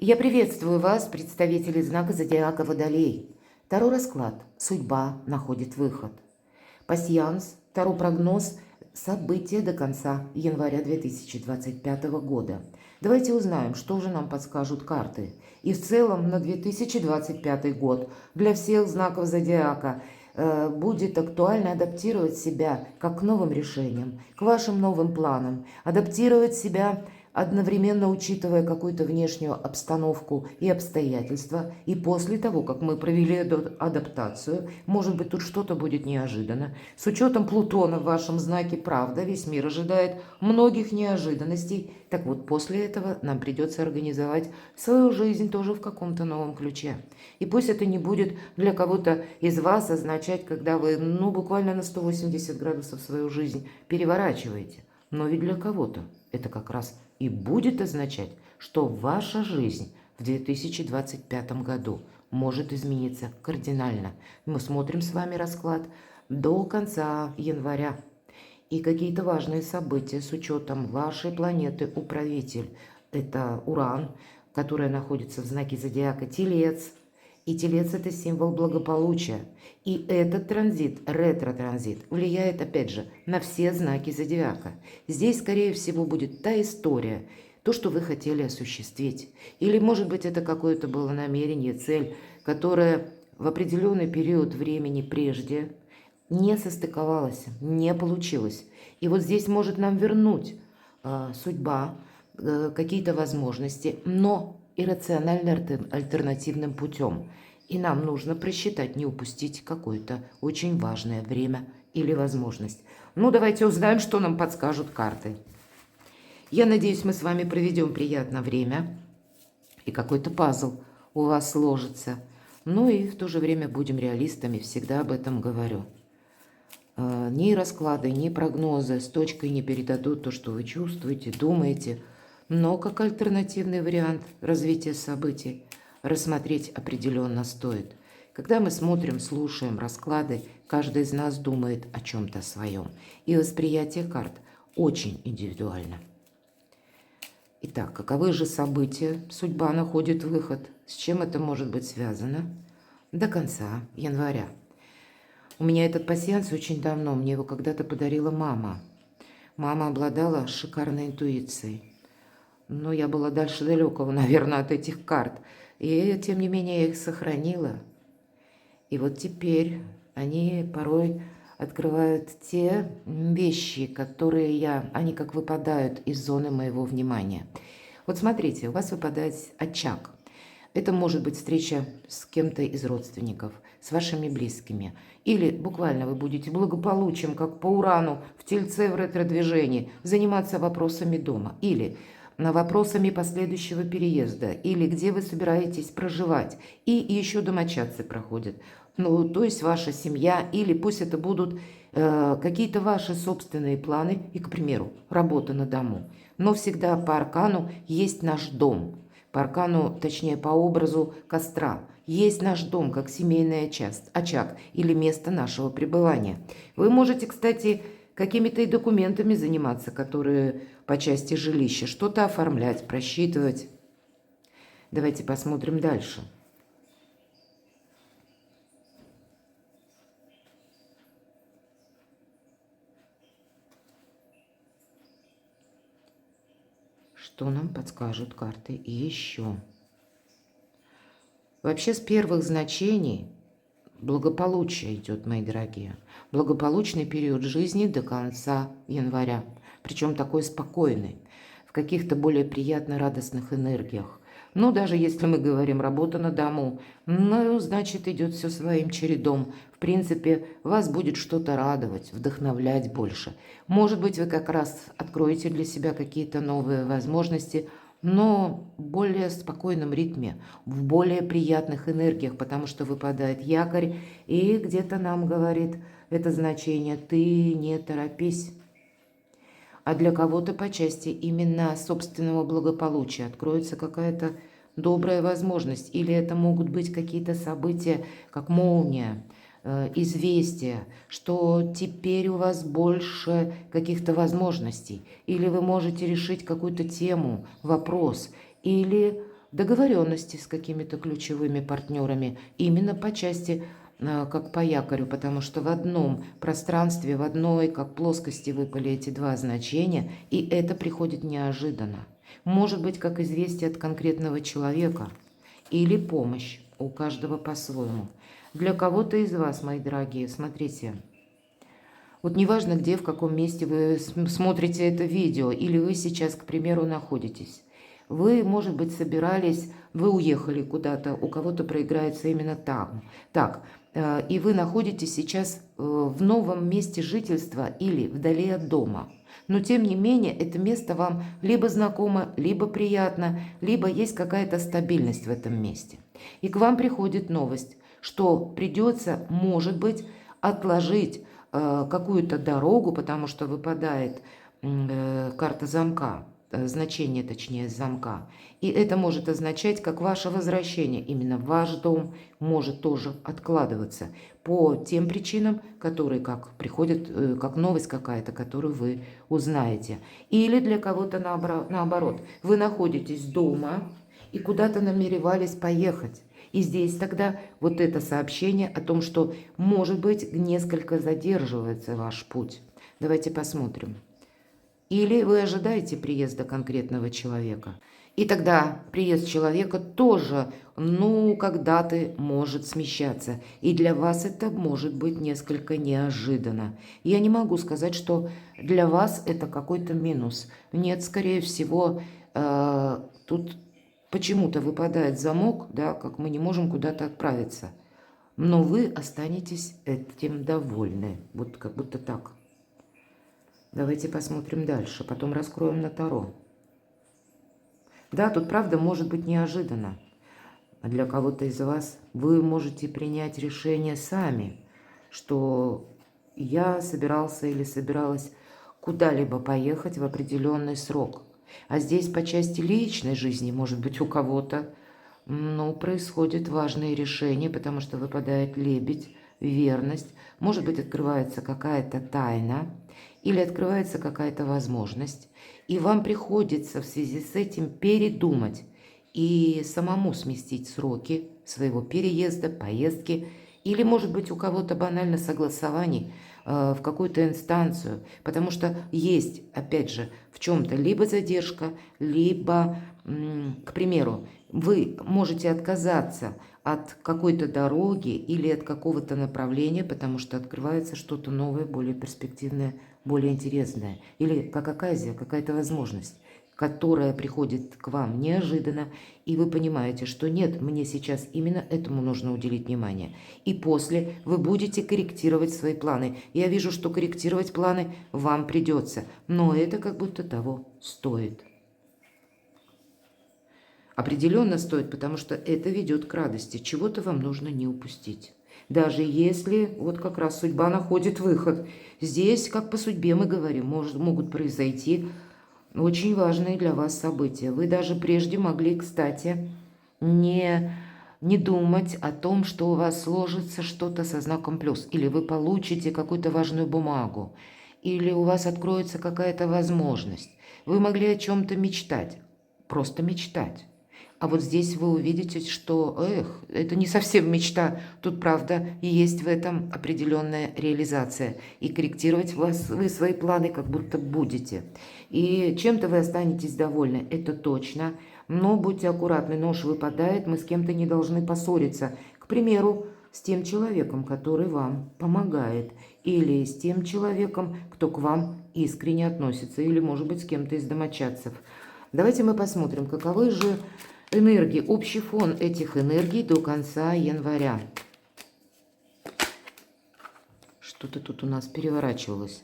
Я приветствую вас, представители знака зодиака Водолей. Таро расклад. Судьба находит выход. Пасьянс. Таро прогноз. События до конца января 2025 года. Давайте узнаем, что же нам подскажут карты. И в целом на 2025 год для всех знаков зодиака будет актуально адаптировать себя как к новым решениям, к вашим новым планам, адаптировать себя одновременно учитывая какую-то внешнюю обстановку и обстоятельства. И после того, как мы провели эту адаптацию, может быть, тут что-то будет неожиданно. С учетом Плутона в вашем знаке «Правда» весь мир ожидает многих неожиданностей. Так вот, после этого нам придется организовать свою жизнь тоже в каком-то новом ключе. И пусть это не будет для кого-то из вас означать, когда вы буквально на 180 градусов свою жизнь переворачиваете. Но ведь для кого-то это как раз и будет означать, что ваша жизнь в 2025 году может измениться кардинально. Мы смотрим с вами расклад до конца января. И какие-то важные события с учетом вашей планеты-управитель. Это Уран, которая находится в знаке зодиака Телец. И Телец – это символ благополучия. И этот транзит, ретро-транзит, влияет, опять же, на все знаки зодиака. Здесь, скорее всего, будет та история, то, что вы хотели осуществить. Или, может быть, это какое-то было намерение, цель, которая в определенный период времени прежде не состыковалась, не получилось. И вот здесь может нам вернуть судьба, какие-то возможности, но иррационально-альтернативным путем. И нам нужно просчитать, не упустить какое-то очень важное время или возможность. Давайте узнаем, что нам подскажут карты. Я надеюсь, мы с вами проведем приятное время, и какой-то пазл у вас сложится. И в то же время будем реалистами, всегда об этом говорю. Ни расклады, ни прогнозы с точкой не передадут то, что вы чувствуете, думаете. Но как альтернативный вариант развития событий рассмотреть определенно стоит. Когда мы смотрим, слушаем расклады, каждый из нас думает о чем-то своем. И восприятие карт очень индивидуально. Итак, каковы же события? Судьба находит выход. С чем это может быть связано? До конца января. У меня этот пасьянс очень давно, мне его когда-то подарила мама. Мама обладала шикарной интуицией. Но я была дальше далекого, наверное, от этих карт. И, тем не менее, я их сохранила. И вот теперь они порой открывают те вещи, которые они как выпадают из зоны моего внимания. Вот смотрите, у вас выпадает очаг. Это может быть встреча с кем-то из родственников, с вашими близкими. Или буквально вы будете благополучием, как по Урану, в Тельце в ретро-движении, заниматься вопросами дома. Или вопросами последующего переезда. Или где вы собираетесь проживать. И еще домочадцы проходят. То есть ваша семья. Или пусть это будут какие-то ваши собственные планы. И, к примеру, работа на дому. Но всегда по аркану есть наш дом. По аркану, точнее по образу костра, есть наш дом как семейный очаг или место нашего пребывания. Вы можете, кстати, какими-то и документами заниматься, которые по части жилища, что-то оформлять, просчитывать. Давайте посмотрим дальше. Что нам подскажут карты и еще? Вообще с первых значений благополучие идет, мои дорогие. Благополучный период жизни до конца января. Причем такой спокойный, в каких-то более приятно радостных энергиях. Даже если мы говорим работа на дому, значит идет все своим чередом. В принципе, вас будет что-то радовать, вдохновлять больше. Может быть, вы как раз откроете для себя какие-то новые возможности, но в более спокойном ритме, в более приятных энергиях, потому что выпадает якорь, и где-то нам говорит это значение «ты не торопись». А для кого-то по части именно собственного благополучия откроется какая-то добрая возможность. Или это могут быть какие-то события, как молния, известия, что теперь у вас больше каких-то возможностей. Или вы можете решить какую-то тему, вопрос. Или договоренности с какими-то ключевыми партнерами именно по части как по якорю, потому что в одном пространстве, в одной как плоскости выпали эти два значения, и это приходит неожиданно. Может быть, как известие от конкретного человека или помощь, у каждого по-своему. Для кого-то из вас, мои дорогие, смотрите, вот неважно, где, в каком месте вы смотрите это видео, или вы сейчас, к примеру, находитесь. Вы, может быть, собирались, вы уехали куда-то, у кого-то проиграется именно там. Так, и вы находитесь сейчас в новом месте жительства или вдали от дома. Но, тем не менее, это место вам либо знакомо, либо приятно, либо есть какая-то стабильность в этом месте. И к вам приходит новость, что придется, может быть, отложить какую-то дорогу, потому что выпадает карта замка, значение, точнее, замка. И это может означать, как ваше возвращение именно в ваш дом может тоже откладываться по тем причинам, которые как приходят, как новость какая-то, которую вы узнаете. Или для кого-то наоборот. Вы находитесь дома и куда-то намеревались поехать. И здесь тогда вот это сообщение о том, что, может быть, несколько задерживается ваш путь. Давайте посмотрим. Или вы ожидаете приезда конкретного человека. И тогда приезд человека тоже, когда-то может смещаться. И для вас это может быть несколько неожиданно. Я не могу сказать, что для вас это какой-то минус. Нет, скорее всего, тут почему-то выпадает замок, да, как мы не можем куда-то отправиться. Но вы останетесь этим довольны. Вот как будто так. Давайте посмотрим дальше, потом раскроем на Таро. Да, тут правда может быть неожиданно. А для кого-то из вас вы можете принять решение сами, что я собирался или собиралась куда-либо поехать в определенный срок. А здесь по части личной жизни, может быть, у кого-то, происходит важное решение, потому что выпадает лебедь, верность. Может быть, открывается какая-то тайна или открывается какая-то возможность. И вам приходится в связи с этим передумать и самому сместить сроки своего переезда, поездки. Или, может быть, у кого-то банально согласований в какую-то инстанцию, потому что есть, опять же, в чем-то либо задержка, либо, к примеру, вы можете отказаться от какой-то дороги или от какого-то направления, потому что открывается что-то новое, более перспективное, более интересное. Или как оказия, какая-то возможность, которая приходит к вам неожиданно, и вы понимаете, что нет, мне сейчас именно этому нужно уделить внимание. И после вы будете корректировать свои планы. Я вижу, что корректировать планы вам придется, но это как будто того стоит. Определенно стоит, потому что это ведет к радости. Чего-то вам нужно не упустить. Даже если вот как раз судьба находит выход. Здесь, как по судьбе мы говорим, могут произойти очень важные для вас события. Вы даже прежде могли, кстати, не думать о том, что у вас сложится что-то со знаком плюс. Или вы получите какую-то важную бумагу. Или у вас откроется какая-то возможность. Вы могли о чем-то мечтать. Просто мечтать. А вот здесь вы увидите, что, это не совсем мечта. Тут, правда, и есть в этом определенная реализация. И корректировать вы свои планы как будто будете. И чем-то вы останетесь довольны, это точно. Но будьте аккуратны, нож выпадает, мы с кем-то не должны поссориться. К примеру, с тем человеком, который вам помогает. Или с тем человеком, кто к вам искренне относится. Или, может быть, с кем-то из домочадцев. Давайте мы посмотрим, каковы же энергии, общий фон этих энергий до конца января. Что-то тут у нас переворачивалось.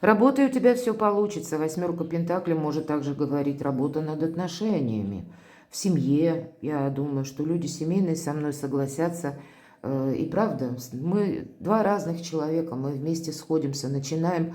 Работай, у тебя все получится. Восьмерка Пентаклей может также говорить работа над отношениями. В семье, я думаю, что люди семейные со мной согласятся. И правда, мы два разных человека, мы вместе сходимся, начинаем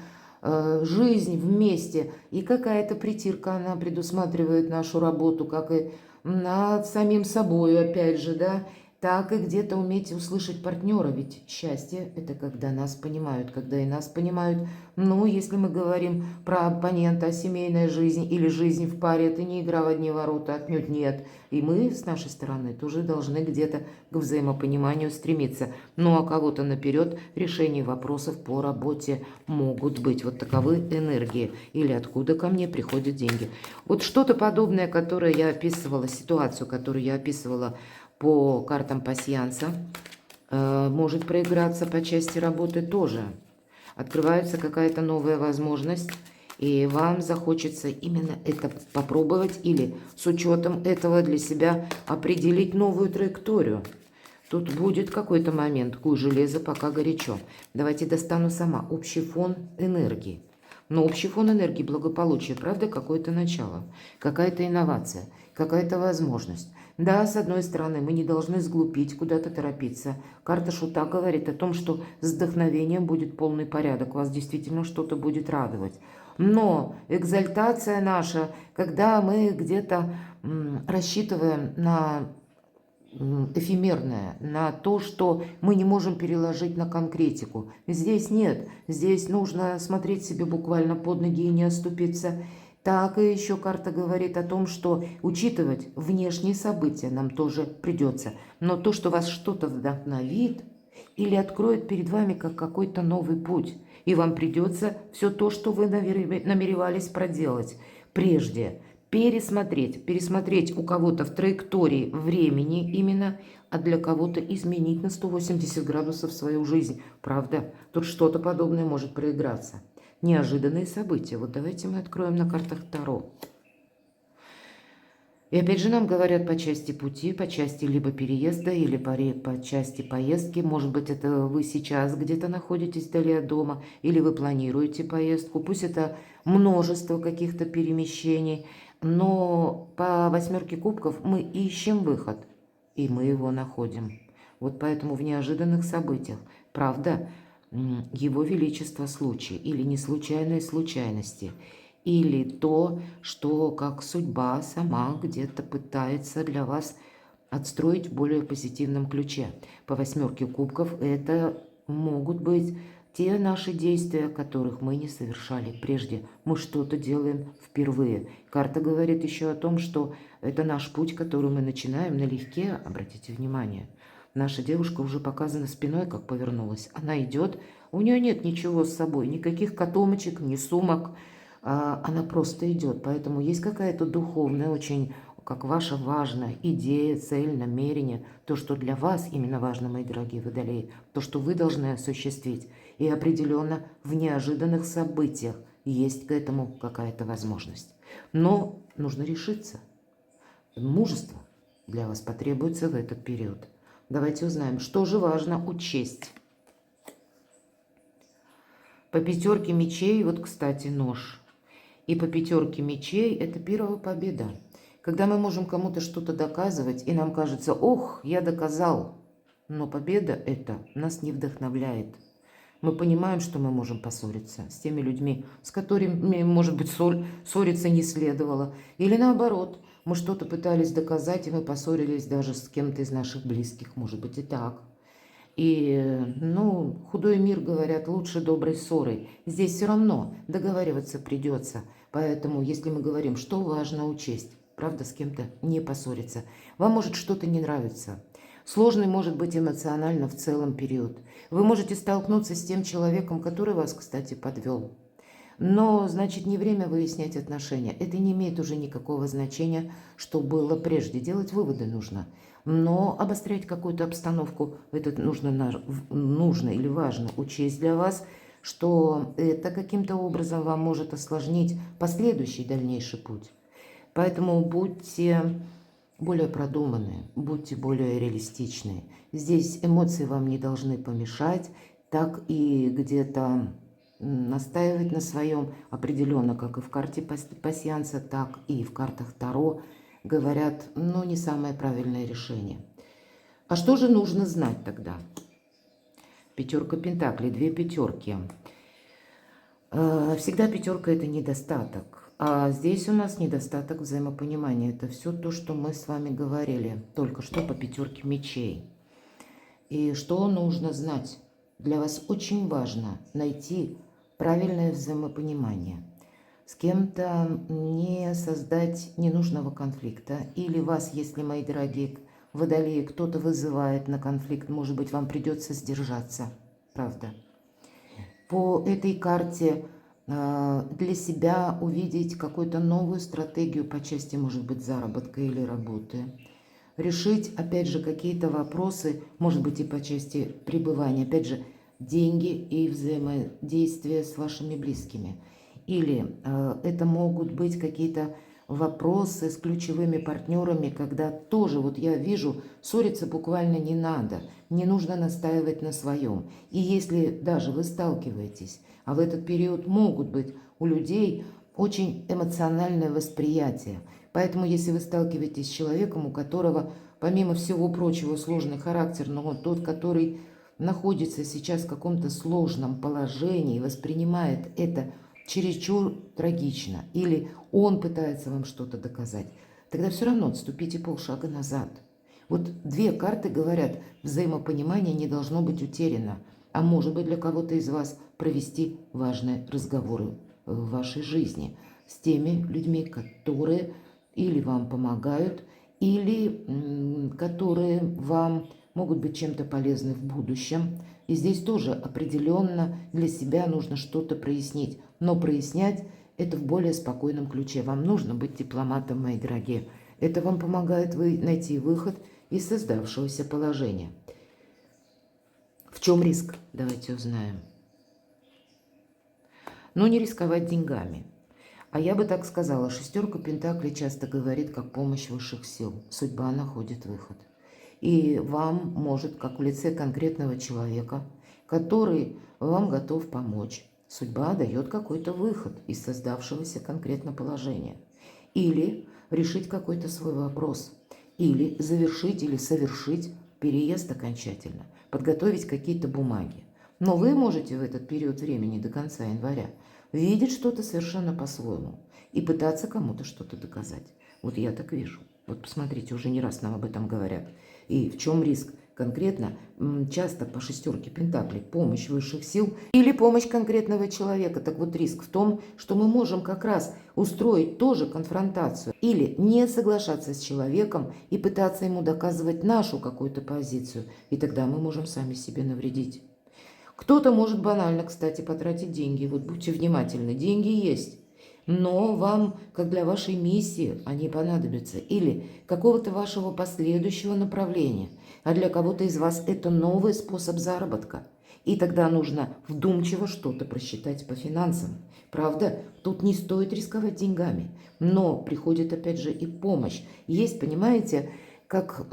жизнь вместе. И какая-то притирка, она предусматривает нашу работу, как и над самим собой, опять же, да. так и где-то уметь услышать партнера. Ведь счастье – это когда нас понимают, когда и нас понимают. Ну, если мы говорим про оппонента, семейная жизнь или жизнь в паре, это не игра в одни ворота, отнюдь нет. И мы с нашей стороны тоже должны где-то к взаимопониманию стремиться. Ну, а кого-то наперед решение вопросов по работе могут быть. Вот таковы энергии. Или откуда ко мне приходят деньги. Вот что-то подобное, которое я описывала, ситуацию, которую я описывала по картам пасьянса, может проиграться по части работы тоже. Открывается какая-то новая возможность, и вам захочется именно это попробовать или с учетом этого для себя определить новую траекторию. Тут будет какой-то момент, куй железо, пока горячо. Давайте достану сама общий фон энергии. Но общий фон энергии благополучия, правда, какое-то начало, какая-то инновация, какая-то возможность. Да, с одной стороны, мы не должны сглупить, куда-то торопиться. Карта Шута говорит о том, что с вдохновением будет полный порядок, вас действительно что-то будет радовать. Но экзальтация наша, когда мы где-то рассчитываем на эфемерное, на то, что мы не можем переложить на конкретику. Здесь нет, здесь нужно смотреть себе буквально под ноги и не оступиться. Так и еще карта говорит о том, что учитывать внешние события нам тоже придется. Но то, что вас что-то вдохновит или откроет перед вами как какой-то новый путь, и вам придется все то, что вы намеревались проделать прежде, пересмотреть у кого-то в траектории времени именно, а для кого-то изменить на 180 градусов свою жизнь. Правда, тут что-то подобное может проиграться. Неожиданные события. Вот давайте мы откроем на картах Таро. И опять же нам говорят по части пути, по части либо переезда, или по части поездки. Может быть, это вы сейчас где-то находитесь вдали от дома, или вы планируете поездку. Пусть это множество каких-то перемещений, но по восьмерке кубков мы ищем выход, и мы его находим. Вот поэтому в неожиданных событиях, правда, его величество случай, или не случайные случайности, или то, что как судьба сама где-то пытается для вас отстроить в более позитивном ключе. По восьмерке кубков это могут быть те наши действия, которых мы не совершали прежде. Мы что-то делаем впервые. Карта говорит еще о том, что это наш путь, который мы начинаем налегке. Обратите внимание, наша девушка уже показана спиной, как повернулась. Она идет, у нее нет ничего с собой, никаких котомочек, ни сумок. Она просто идет. Поэтому есть какая-то духовная, очень, как ваша важная идея, цель, намерение, то, что для вас именно важно, мои дорогие водолеи, то, что вы должны осуществить. И определенно в неожиданных событиях есть к этому какая-то возможность. Но нужно решиться. Мужество для вас потребуется в этот период. Давайте узнаем, что же важно учесть. По пятерке мечей, вот, кстати, нож. И по пятерке мечей это первая победа. Когда мы можем кому-то что-то доказывать, и нам кажется, ох, я доказал. Но победа это нас не вдохновляет. Мы понимаем, что мы можем поссориться с теми людьми, с которыми, может быть, ссориться не следовало. Или наоборот, мы что-то пытались доказать, и мы поссорились даже с кем-то из наших близких. Может быть и так. И, худой мир, говорят, лучше доброй ссорой. Здесь все равно договариваться придется. Поэтому, если мы говорим, что важно учесть, правда, с кем-то не поссориться. Вам может что-то не нравиться. Сложный может быть эмоционально в целом период. Вы можете столкнуться с тем человеком, который вас, кстати, подвел. Но, значит, не время выяснять отношения. Это не имеет уже никакого значения, что было прежде. Делать выводы нужно. Но обострять какую-то обстановку, это нужно или важно учесть для вас, что это каким-то образом вам может осложнить последующий дальнейший путь. Поэтому будьте более продуманные, будьте более реалистичны. Здесь эмоции вам не должны помешать, так и где-то настаивать на своем определенно, как и в карте пасьянса, так и в картах Таро, говорят, не самое правильное решение. А что же нужно знать тогда? Пятерка пентаклей, две пятерки. Всегда пятерка это недостаток. А здесь у нас недостаток взаимопонимания. Это все то, что мы с вами говорили только что по пятерке мечей. И что нужно знать? Для вас очень важно найти правильное взаимопонимание. С кем-то не создать ненужного конфликта. Или вас, если, мои дорогие водолеи, кто-то вызывает на конфликт, может быть, вам придется сдержаться. Правда. По этой карте для себя увидеть какую-то новую стратегию по части, может быть, заработка или работы. Решить, опять же, какие-то вопросы, может быть, и по части пребывания, опять же, деньги и взаимодействие с вашими близкими. Или это могут быть какие-то вопросы с ключевыми партнерами, когда тоже, вот я вижу, ссориться буквально не надо, не нужно настаивать на своем. И если даже вы сталкиваетесь, а в этот период могут быть у людей очень эмоциональное восприятие. Поэтому, если вы сталкиваетесь с человеком, у которого, помимо всего прочего, сложный характер, но он тот, который находится сейчас в каком-то сложном положении, воспринимает это чересчур трагично, или он пытается вам что-то доказать, тогда все равно отступите полшага назад. Вот две карты говорят, взаимопонимание не должно быть утеряно, а может быть для кого-то из вас провести важные разговоры в вашей жизни с теми людьми, которые или вам помогают, или которые вам могут быть чем-то полезны в будущем. И здесь тоже определенно для себя нужно что-то прояснить. Но прояснять это в более спокойном ключе. Вам нужно быть дипломатом, мои дорогие. Это вам помогает найти выход из создавшегося положения. В чем риск? Давайте узнаем. Но не рисковать деньгами. А я бы так сказала, шестерка пентаклей часто говорит, как помощь высших сил. Судьба находит выход. И вам может, как в лице конкретного человека, который вам готов помочь, судьба дает какой-то выход из создавшегося конкретно положения. Или решить какой-то свой вопрос. Или завершить или совершить переезд окончательно. Подготовить какие-то бумаги. Но вы можете в этот период времени до конца января видеть что-то совершенно по-своему и пытаться кому-то что-то доказать. Вот я так вижу. Вот посмотрите, уже не раз нам об этом говорят. И в чем риск? Конкретно, часто по шестерке пентаклей помощь высших сил или помощь конкретного человека. Так вот, риск в том, что мы можем как раз устроить тоже конфронтацию или не соглашаться с человеком и пытаться ему доказывать нашу какую-то позицию. И тогда мы можем сами себе навредить. Кто-то может банально, кстати, потратить деньги. Вот будьте внимательны, деньги есть. Но вам, как для вашей миссии, они понадобятся. Или какого-то вашего последующего направления. А для кого-то из вас это новый способ заработка. И тогда нужно вдумчиво что-то просчитать по финансам. Правда, тут не стоит рисковать деньгами. Но приходит опять же и помощь. Есть, понимаете, как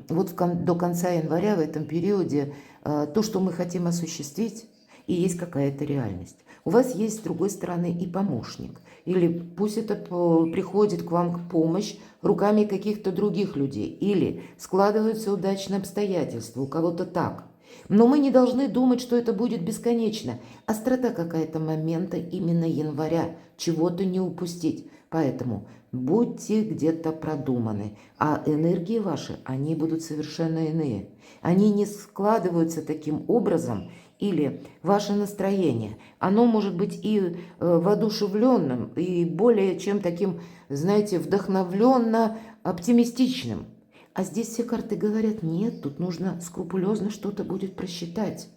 вот до конца января в этом периоде то, что мы хотим осуществить, и есть какая-то реальность. У вас есть, с другой стороны, и помощник. Или пусть это приходит к вам помощь руками каких-то других людей. Или складываются удачные обстоятельства, у кого-то так. Но мы не должны думать, что это будет бесконечно. Острота какая-то момента именно января. Чего-то не упустить. Поэтому будьте где-то продуманы. А энергии ваши, они будут совершенно иные. Они не складываются таким образом. Или ваше настроение, оно может быть и воодушевленным, и более чем таким, знаете, вдохновленно оптимистичным. А здесь все карты говорят, нет, тут нужно скрупулезно что-то будет просчитать.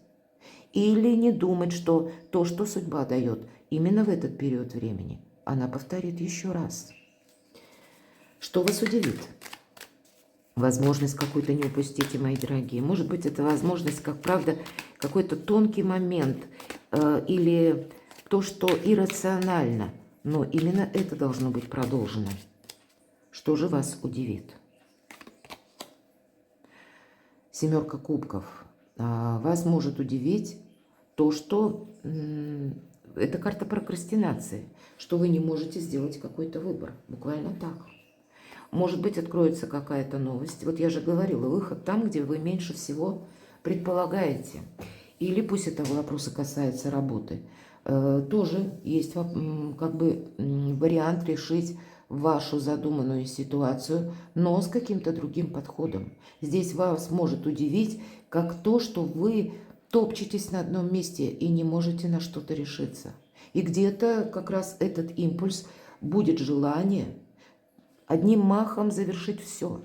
Или не думать, что то, что судьба дает именно в этот период времени, она повторит еще раз. Что вас удивит? Возможность какую-то не упустите, мои дорогие. Может быть, это возможность, как правда, какой-то тонкий момент или то, что иррационально, но именно это должно быть продолжено. Что же вас удивит? Семерка кубков. Вас может удивить то, что это карта прокрастинации, что вы не можете сделать какой-то выбор. Буквально так. Может быть, откроется какая-то новость. Вот я же говорила, выход там, где вы меньше всего предполагаете. Или пусть этого вопроса касается работы. Тоже есть как бы вариант решить вашу задуманную ситуацию, но с каким-то другим подходом. Здесь вас может удивить, как то, что вы топчетесь на одном месте и не можете на что-то решиться. И где-то как раз этот импульс будет желание одним махом завершить все.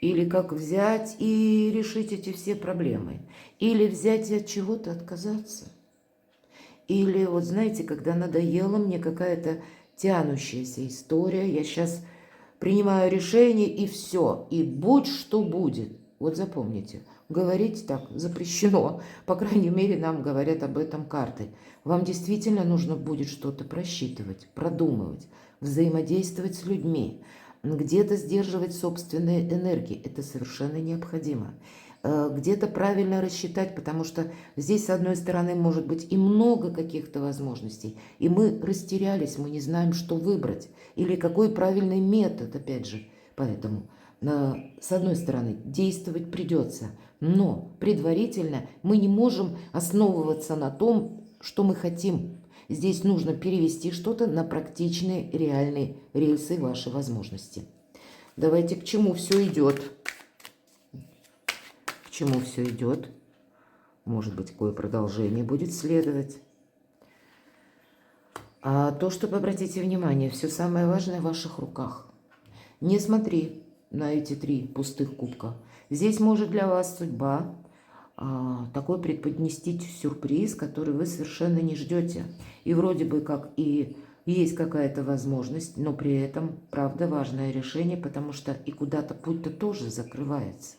Или как взять и решить эти все проблемы. Или взять и от чего-то отказаться. Или вот знаете, когда надоела мне какая-то тянущаяся история, я сейчас принимаю решение и все, и будь что будет. Вот запомните, говорить так запрещено, по крайней мере нам говорят об этом карты. Вам действительно нужно будет что-то просчитывать, продумывать, взаимодействовать с людьми, где-то сдерживать собственные энергии, это совершенно необходимо. Где-то правильно рассчитать, потому что здесь, с одной стороны, может быть и много каких-то возможностей, и мы растерялись, мы не знаем, что выбрать, или какой правильный метод, опять же. Поэтому, с одной стороны, действовать придется, но предварительно мы не можем основываться на том, что мы хотим. Здесь нужно перевести что-то на практичные, реальные рельсы вашей возможности. Давайте, к чему все идет. К чему все идет. Может быть, какое продолжение будет следовать. А то, чтобы обратите внимание, все самое важное в ваших руках. Не смотри на эти 3 пустых кубка. Здесь может для вас судьба такой преподнести сюрприз, который вы совершенно не ждете. И вроде бы как и есть какая-то возможность, но при этом, правда, важное решение, потому что и куда-то путь-то тоже закрывается.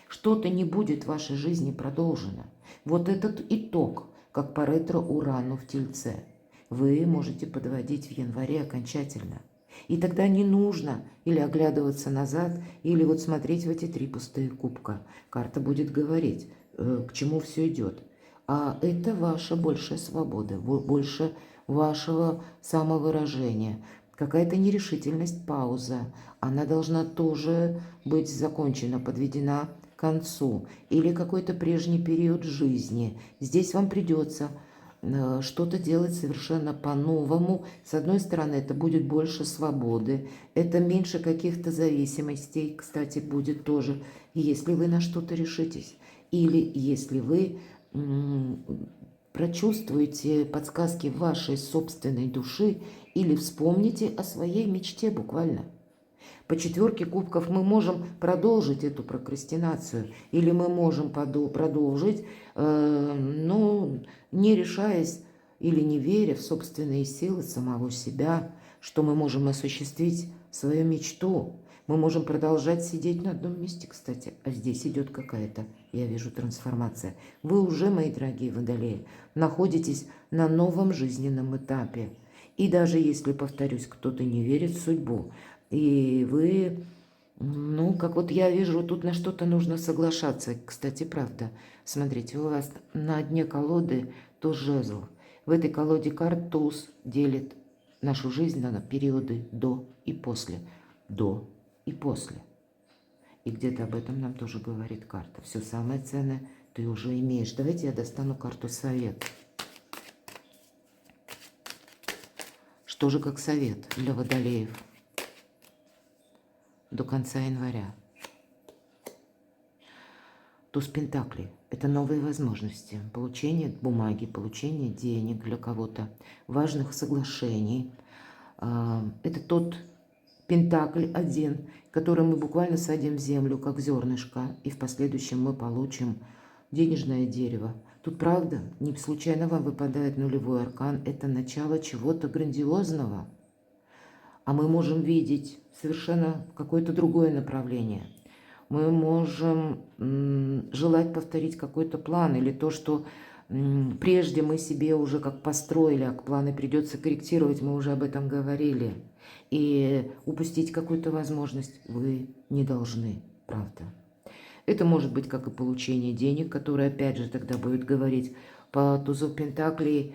Что-то не будет в вашей жизни продолжено. Вот этот итог, как по ретро-Урану в Тельце, вы можете подводить в январе окончательно. И тогда не нужно или оглядываться назад, или вот смотреть в эти 3 пустые кубка. Карта будет говорить, к чему все идет. А это ваша большая свобода, больше вашего самовыражения. Какая-то нерешительность, пауза. Она должна тоже быть закончена, подведена к концу. Или какой-то прежний период жизни. Здесь вам придется что-то делать совершенно по-новому. С одной стороны, это будет больше свободы, это меньше каких-то зависимостей, кстати, будет тоже, если вы на что-то решитесь. Или если вы прочувствуете подсказки вашей собственной души или вспомните о своей мечте буквально. По 4 кубков мы можем продолжить эту прокрастинацию, или мы можем продолжить, но не решаясь или не веря в собственные силы самого себя, что мы можем осуществить свою мечту. Мы можем продолжать сидеть на одном месте, кстати, а здесь идет какая-то, я вижу, трансформация. Вы уже, мои дорогие водолеи, находитесь на новом жизненном этапе. И даже если, повторюсь, кто-то не верит в судьбу, и вы, ну, как вот я вижу, тут на что-то нужно соглашаться. Кстати, правда, смотрите, у вас на дне колоды туз жезлов. В этой колоде карт туз делит нашу жизнь на периоды до и после. До и после. И где-то об этом нам тоже говорит карта. Все самое ценное ты уже имеешь. Давайте я достану карту совет. Что же как совет для водолеев до конца января? Туз пентаклей – это новые возможности, получение бумаги, получение денег для кого-то, важных соглашений. Это тот пентакль один, который мы буквально садим в землю, как зернышко, и в последующем мы получим денежное дерево. Тут, правда, не случайно вам выпадает нулевой аркан. Это начало чего-то грандиозного. А мы можем видеть совершенно какое-то другое направление. Мы можем желать повторить какой-то план или то, что прежде мы себе уже как построили, а планы придется корректировать, мы уже об этом говорили. И упустить какую-то возможность вы не должны, правда. Это может быть как и получение денег, которое опять же тогда будет говорить по тузу пентаклей.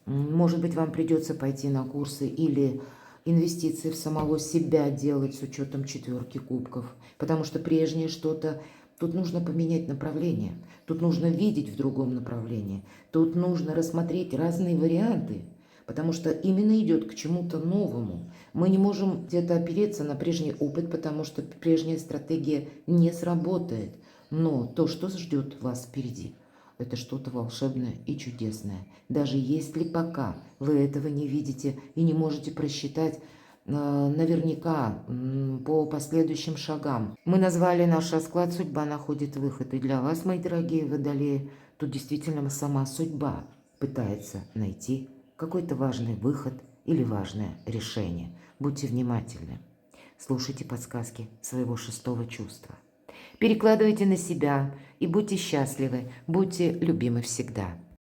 Может быть, вам придется пойти на курсы или инвестиции в самого себя делать с учетом 4 кубков. Потому что прежнее что-то, тут нужно поменять направление. Тут нужно видеть в другом направлении. Тут нужно рассмотреть разные варианты. потому что именно идет к чему-то новому. Мы не можем где-то опереться на прежний опыт, потому что прежняя стратегия не сработает. Но то, что ждет вас впереди, это что-то волшебное и чудесное. Даже если пока вы этого не видите и не можете просчитать наверняка по последующим шагам. Мы назвали наш расклад «Судьба находит выход». И для вас, мои дорогие водолеи, тут действительно сама судьба пытается найти какой-то важный выход или важное решение. Будьте внимательны. Слушайте подсказки своего шестого чувства. Перекладывайте на себя и будьте счастливы, будьте любимы всегда.